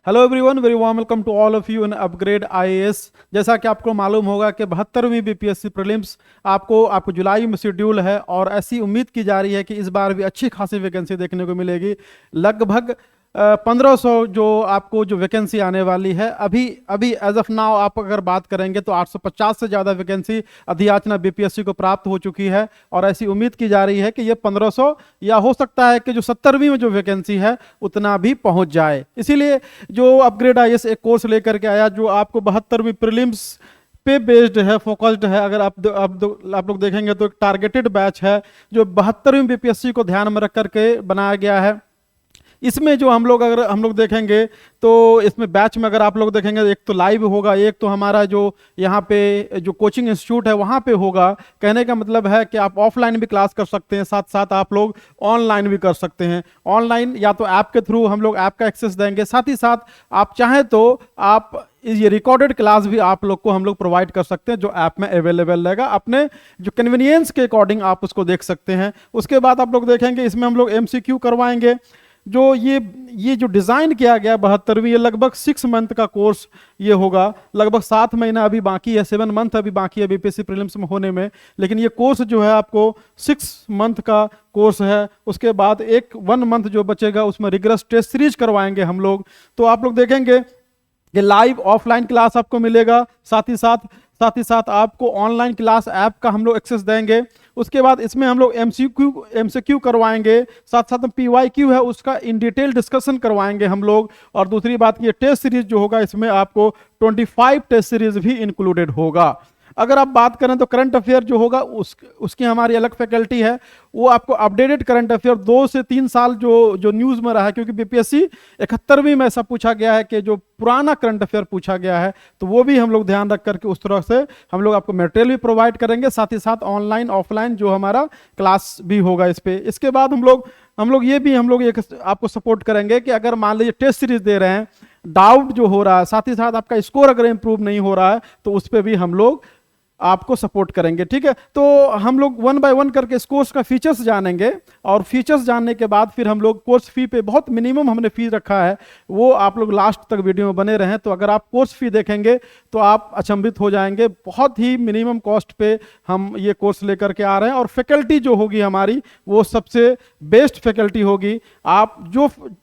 Hello everyone, very warm welcome to all of you in Upgrade IAS. जैसा कि आपको मालूम होगा कि 72वीं बीपीएससी प्रीलिम्स आपको जुलाई में शेड्यूल है और ऐसी उम्मीद की जा रही है कि इस बार भी अच्छी खासी वैकेंसी देखने को मिलेगी। लगभग 1500 जो वैकेंसी आने वाली है। अभी अभी एज ऑफ नाउ आप अगर बात करेंगे तो 850 से ज़्यादा वैकेंसी अधियाचना बीपीएससी को प्राप्त हो चुकी है और ऐसी उम्मीद की जा रही है कि ये 1500 या हो सकता है कि जो 70वीं में जो वैकेंसी है उतना भी पहुंच जाए। इसीलिए जो अपग्रेड आईएएस एक कोर्स लेकर के आया जो आपको 72वीं प्रीलिम्स पे बेस्ड है, फोकस्ड है। अगर आप लोग देखेंगे तो एक टारगेटेड बैच है जो 72वीं बीपीएससी को ध्यान में रख करके बनाया गया है। इसमें जो अगर हम लोग देखेंगे तो इसमें बैच में अगर आप लोग देखेंगे, एक तो लाइव होगा, एक तो हमारा जो यहाँ पे जो कोचिंग इंस्टीट्यूट है वहाँ पे होगा। कहने का मतलब है कि आप ऑफलाइन भी क्लास कर सकते हैं, साथ साथ आप लोग ऑनलाइन भी कर सकते हैं। ऑनलाइन या तो ऐप के थ्रू हम लोग ऐप का एक्सेस देंगे, साथ ही साथ आप चाहें तो आप ये रिकॉर्डेड क्लास भी आप लोग को हम लोग प्रोवाइड कर सकते हैं जो ऐप में अवेलेबल रहेगा। अपने जो कन्वीनियंस के अकॉर्डिंग आप उसको देख सकते हैं। उसके बाद आप लोग देखेंगे इसमें हम लोग एमसीक्यू करवाएंगे। जो ये जो डिज़ाइन किया गया 72वीं, ये लगभग 6 मंथ का कोर्स ये होगा। लगभग 7 महीना अभी बाकी है, 7 मंथ अभी बाकी है बीपीएससी प्रीलिम्स में होने में। लेकिन ये कोर्स जो है आपको 6 मंथ का कोर्स है। उसके बाद 1 मंथ जो बचेगा उसमें रिगरस टेस्ट सीरीज करवाएंगे हम लोग। तो आप लोग देखेंगे कि लाइव ऑफलाइन क्लास आपको मिलेगा, साथ ही साथ आपको ऑनलाइन क्लास ऐप का हम लोग एक्सेस देंगे। उसके बाद इसमें हम लोग एमसीक्यू करवाएंगे, साथ साथ में पीवाईक्यू है उसका इन डिटेल डिस्कशन करवाएंगे हम लोग। और दूसरी बात ये टेस्ट सीरीज जो होगा इसमें आपको 25 टेस्ट सीरीज भी इंक्लूडेड होगा। अगर आप बात करें तो करंट अफेयर जो होगा उसकी हमारी अलग फैकल्टी है। वो आपको अपडेटेड करंट अफेयर 2 से 3 साल जो न्यूज़ में रहा है, क्योंकि बीपीएससी 71वीं में ऐसा पूछा गया है कि जो पुराना करंट अफेयर पूछा गया है तो वो भी हम लोग ध्यान रख करके उस तरह से हम लोग आपको मटेरियल भी प्रोवाइड करेंगे। साथ ही साथ ऑनलाइन ऑफलाइन जो हमारा क्लास भी होगा इस पे। इसके बाद हम लोग ये आपको सपोर्ट करेंगे कि अगर मान लीजिए टेस्ट सीरीज दे रहे हैं, डाउट जो हो रहा है, साथ ही साथ आपका स्कोर अगर इंप्रूव नहीं हो रहा है तो उस पर भी हम लोग आपको सपोर्ट करेंगे। ठीक है, तो हम लोग 1 बाय 1 करके इस कोर्स का फीचर्स जानेंगे और फीचर्स जानने के बाद फिर हम लोग कोर्स फी पे बहुत मिनिमम हमने फी रखा है, वो आप लोग लास्ट तक वीडियो में बने रहें। तो अगर आप कोर्स फी देखेंगे तो आप अचंभित हो जाएंगे। बहुत ही मिनिमम कॉस्ट पे हम ये कोर्स लेकर के आ रहे हैं और फैकल्टी जो होगी हमारी वो सबसे बेस्ट फैकल्टी होगी। आप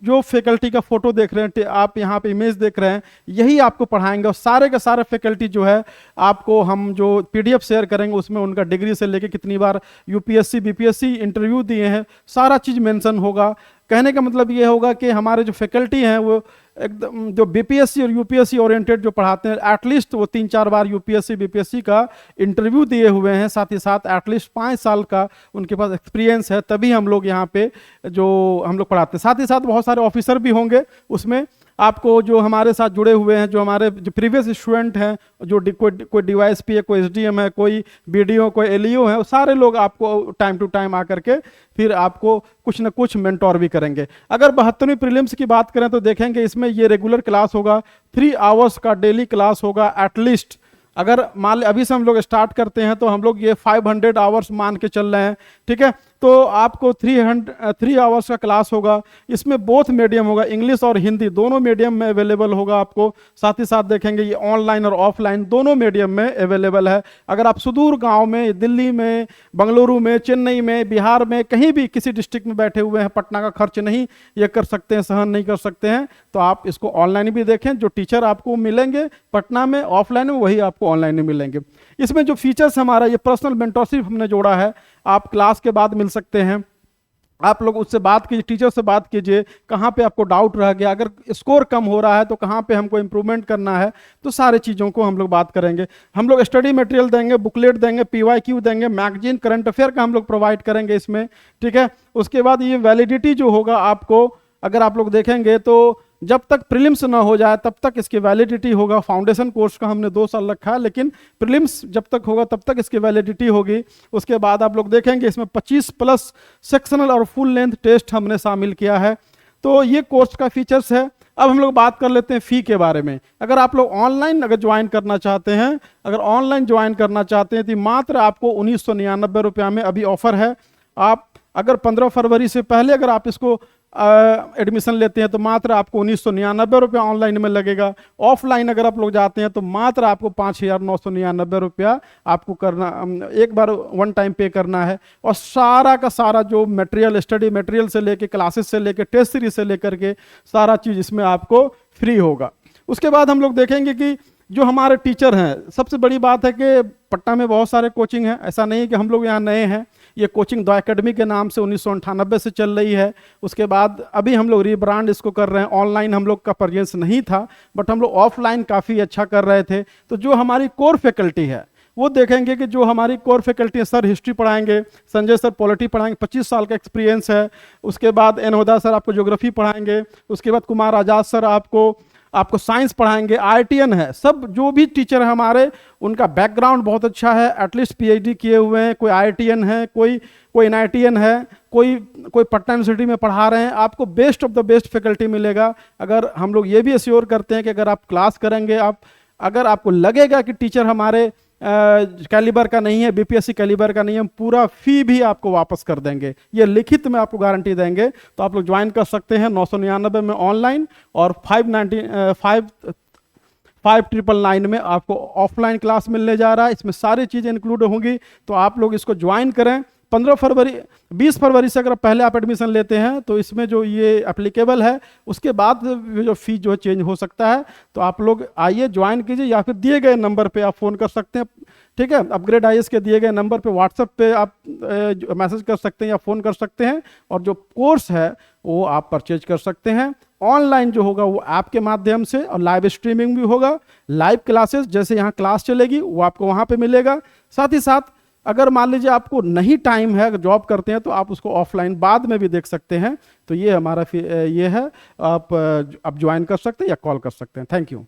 जो फैकल्टी का फोटो देख रहे हैं, आप यहाँ पे इमेज देख रहे हैं, यही आपको पढ़ाएंगे। और सारे के सारे फैकल्टी जो है आपको हम जो पीडीएफ शेयर करेंगे उसमें उनका डिग्री से लेके कितनी बार यूपीएससी बीपीएससी इंटरव्यू दिए हैं सारा चीज़ मेंशन होगा। कहने का मतलब ये होगा कि हमारे जो फैकल्टी हैं वो एकदम जो बीपीएससी और यूपीएससी ओरिएंटेड जो पढ़ाते हैं, एटलीस्ट वो 3-4 बार यूपीएससी बीपीएससी का इंटरव्यू दिए हुए हैं। साथ ही साथ एटलीस्ट 5 साल का उनके पास एक्सपीरियंस है, तभी हम लोग यहाँ पे जो हम लोग पढ़ाते हैं। साथ ही साथ बहुत सारे ऑफिसर भी होंगे उसमें। आपको जो हमारे साथ जुड़े हुए हैं, जो हमारे जो प्रीवियस स्टूडेंट हैं, जो कोई डीवाईएसपी है, कोई एसडीएम है, कोई बीडीओ, कोई एलईओ है, वो सारे लोग आपको टाइम टू टाइम आकर के फिर आपको कुछ न कुछ मेंटोर भी करेंगे। अगर 72वीं प्रीलिम्स की बात करें तो देखेंगे इसमें ये रेगुलर क्लास होगा, 3 आवर्स का डेली क्लास होगा एटलीस्ट। अगर मान अभी से हम लोग स्टार्ट करते हैं तो हम लोग ये 500 आवर्स मान के चल रहे हैं। ठीक है, तो आपको 3 आवर्स का क्लास होगा। इसमें बोथ मीडियम होगा, इंग्लिश और हिंदी दोनों मीडियम में अवेलेबल होगा आपको। साथ ही साथ देखेंगे ये ऑनलाइन और ऑफलाइन दोनों मीडियम में अवेलेबल है। अगर आप सुदूर गांव में, दिल्ली में, बंगलुरु में, चेन्नई में, बिहार में, कहीं भी किसी डिस्ट्रिक्ट में बैठे हुए हैं, पटना का खर्च नहीं ये कर सकते हैं, सहन नहीं कर सकते हैं, तो आप इसको ऑनलाइन भी देखें। जो टीचर आपको मिलेंगे पटना में ऑफलाइन में, वही आपको ऑनलाइन में मिलेंगे। इसमें जो फीचर्स हमारा ये पर्सनल मेंटरशिप हमने जोड़ा है, आप क्लास के बाद मिल सकते हैं। आप लोग उससे बात कीजिए, टीचर से बात कीजिए, कहाँ पे आपको डाउट रह गया, अगर स्कोर कम हो रहा है तो कहाँ पे हमको इम्प्रूवमेंट करना है, तो सारे चीज़ों को हम लोग बात करेंगे। हम लोग स्टडी मटेरियल देंगे, बुकलेट देंगे, पीवाईक्यू देंगे, मैगजीन, करंट अफेयर का हम लोग प्रोवाइड करेंगे इसमें। ठीक है, उसके बाद ये वैलिडिटी जो होगा आपको, अगर आप लोग देखेंगे तो जब तक प्रीलिम्स ना हो जाए तब तक इसकी वैलिडिटी होगा। फाउंडेशन कोर्स का हमने 2 साल रखा है, लेकिन प्रीलिम्स जब तक होगा तब तक इसकी वैलिडिटी होगी। उसके बाद आप लोग देखेंगे इसमें 25+ सेक्शनल और फुल लेंथ टेस्ट हमने शामिल किया है। तो ये कोर्स का फीचर्स है। अब हम लोग बात कर लेते हैं फ़ी के बारे में। अगर आप लोग ऑनलाइन ज्वाइन करना चाहते हैं, तो मात्र आपको 1999 रुपया में अभी ऑफर है। आप अगर 15 फरवरी से पहले अगर आप इसको एडमिशन लेते हैं तो मात्र आपको 1999 रुपया ऑनलाइन में लगेगा। ऑफलाइन अगर आप लोग जाते हैं तो मात्र आपको 5,999 रुपया आपको करना, एक बार वन टाइम पे करना है। और सारा का सारा जो मटेरियल, स्टडी मटेरियल से लेके, क्लासेस से लेके, टेस्ट सीरीज से लेकर के सारा चीज़ इसमें आपको फ्री होगा। उसके बाद हम लोग देखेंगे कि जो हमारे टीचर हैं, सबसे बड़ी बात है कि पटना में बहुत सारे कोचिंग हैं, ऐसा नहीं है कि हम लोग यहाँ नए हैं। ये कोचिंग द एकेडमी के नाम से 1998 से चल रही है। उसके बाद अभी हम लोग रीब्रांड इसको कर रहे हैं। ऑनलाइन हम लोग का प्रेजेंस नहीं था, बट हम लोग ऑफलाइन काफ़ी अच्छा कर रहे थे। तो जो हमारी कोर फैकल्टी है वो देखेंगे कि जो हमारी कोर फैकल्टी है, सर हिस्ट्री पढ़ाएंगे, संजय सर पॉलिटी पढ़ाएंगे, 25 साल का एक्सपीरियंस है। उसके बाद एन होदा सर आपको ज्योग्राफी पढ़ाएंगे। उसके बाद कुमार आजाद सर आपको साइंस पढ़ाएंगे। आईटीएन है, सब जो भी टीचर है हमारे, उनका बैकग्राउंड बहुत अच्छा है, एटलीस्ट पीएचडी किए हुए हैं। कोई आईटीएन है, कोई एनआईटीएन है, कोई पटना यूनिवर्सिटी में पढ़ा रहे हैं। आपको best of the best faculty मिलेगा। अगर हम लोग ये भी एश्योर करते हैं कि अगर आप क्लास करेंगे, अगर आपको लगेगा कि टीचर हमारे कैलिबर का नहीं है, बीपीएससी कैलिबर का नहीं है, हम पूरा फी भी आपको वापस कर देंगे, ये लिखित में आपको गारंटी देंगे। तो आप लोग ज्वाइन कर सकते हैं 999 में ऑनलाइन, और 5,999 में आपको ऑफलाइन क्लास मिलने जा रहा है। इसमें सारी चीज़ें इंक्लूड होंगी। तो आप लोग इसको ज्वाइन करें। 20 फरवरी से अगर पहले आप एडमिशन लेते हैं तो इसमें जो ये एप्लीकेबल है, उसके बाद जो फी जो है चेंज हो सकता है। तो आप लोग आइए, ज्वाइन कीजिए, या फिर दिए गए नंबर पे आप फ़ोन कर सकते हैं। ठीक है, अपग्रेड आईएएस के दिए गए नंबर पे व्हाट्सएप पे आप मैसेज कर सकते हैं या फ़ोन कर सकते हैं, और जो कोर्स है वो आप परचेज कर सकते हैं। ऑनलाइन जो होगा वो ऐप के माध्यम से, और लाइव स्ट्रीमिंग भी होगा। लाइव क्लासेस जैसे यहाँ क्लास चलेगी वो आपको वहाँ पे मिलेगा। साथ ही साथ अगर मान लीजिए आपको नहीं टाइम है, अगर जॉब करते हैं, तो आप उसको ऑफलाइन बाद में भी देख सकते हैं। तो ये हमारा ये है, आप ज्वाइन कर सकते हैं या कॉल कर सकते हैं। Thank you.